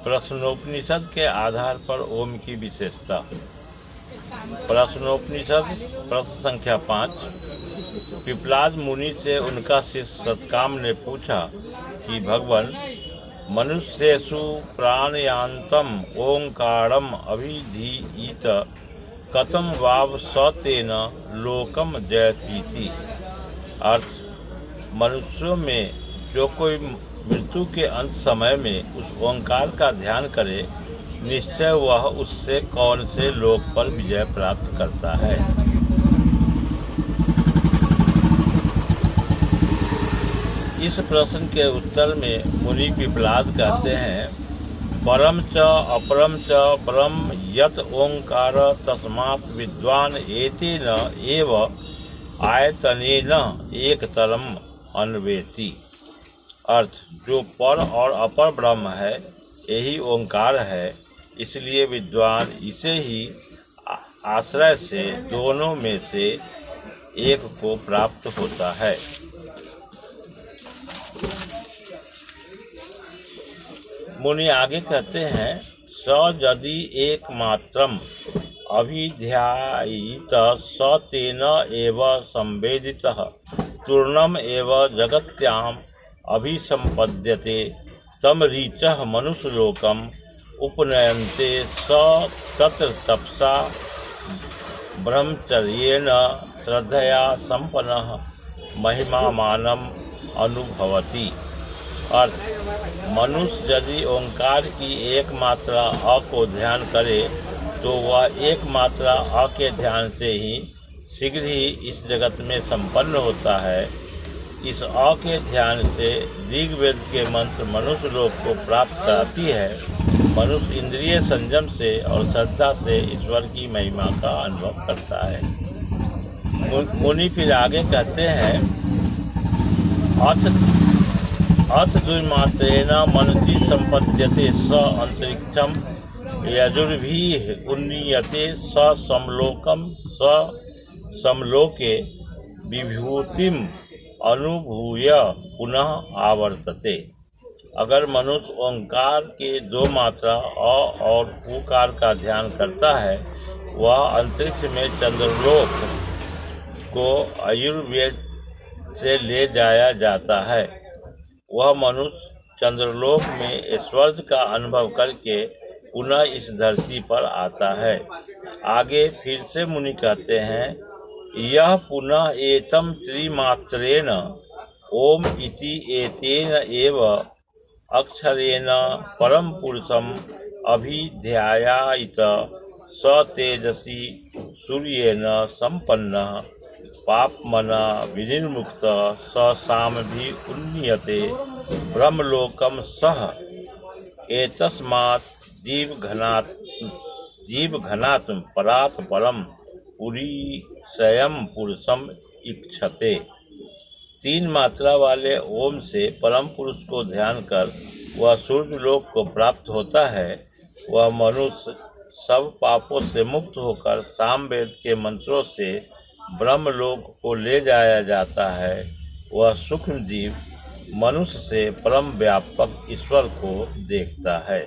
प्रश्नोपनिषद के आधार पर ओम की विशेषता। प्रश्नोपनिषद प्रश्न संख्या 5। पिपलाद मुनि से उनका शिष्य सतकाम ने पूछा कि भगवान, मनुष्येषु प्राणयान्तम ओंकारम अभिधीयत कथम वाव सतेन लोकम जयतीति। अर्थ, मनुष्यों में जो कोई मृत्यु के अंत समय में उस ओंकार का ध्यान करे, निश्चय वह उससे कौन से लोक पर विजय प्राप्त करता है। इस प्रश्न के उत्तर में मुनि पिपलाद कहते हैं, परम च अपरम च ब्रह्म यत ओंकार तस्मात् विद्वान एतेन एव आयतनेन एकतरम अन्वेति। अर्थ, जो पर और अपर ब्रह्म है यही ओंकार है, इसलिए विद्वान इसे ही आश्रय से दोनों में से एक को प्राप्त होता है। मुनि आगे कहते हैं, स यदि एकमात्रम अभिध्यायित स तेन एव संवेदितः तूर्णम एव जगत्याम अभिसंपद्यते तम रीचः मनुष्यलोकम उपनयन्ते स तत्र तपसा ब्रह्मचर्येण श्रद्धया संपन्नः महिमामानम अनुभवति। अर्थ, मनुष्य यदि ओंकार की एक मात्रा अ को ध्यान करे तो वह एक मात्रा अ के ध्यान से ही शीघ्र ही इस जगत में संपन्न होता है। इस अ के ध्यान से ऋग्वेद के मंत्र मनुष्य लोक को प्राप्त कराती है। मनुष्य इंद्रिय संयम से और श्रद्धा से ईश्वर की महिमा का अनुभव करता है। मुनि फिर आगे कहते हैं, अथ द्विमात्रेण मनसि संपद्यते स अंतरिक्षम यजुर्भिः उन्नीयते स समलोके विभूतिम अनुभूय पुनः आवर्तते। अगर मनुष्य ओंकार के दो मात्रा अ और उकार का ध्यान करता है, वह अंतरिक्ष में चंद्रलोक को आयुर्वेद से ले जाया जाता है। वह मनुष्य चंद्रलोक में ऐश्वर्य का अनुभव करके पुनः इस धरती पर आता है। आगे फिर से मुनि कहते हैं, यह पुनः एतम त्रिमात्रेण ओम इति एतेन एव अक्षरेण परम पुरुषम अभिध्यायित स तेजसी सूर्येण संपन्नः पापमना विनिर्मुक्त स सामभि उन्नीयते ब्रह्मलोकम सह एतस्मात् जीवघनात् परात् परम पुरीशयम पुरुषम इक्षते। तीन मात्रा वाले ओम से परम पुरुष को ध्यान कर वह सूर्य लोक को प्राप्त होता है। वह मनुष्य सब पापों से मुक्त होकर सामवेद के मंत्रों से ब्रह्मलोक को ले जाया जाता है। वह सूक्ष्म जीव मनुष्य से परम व्यापक ईश्वर को देखता है।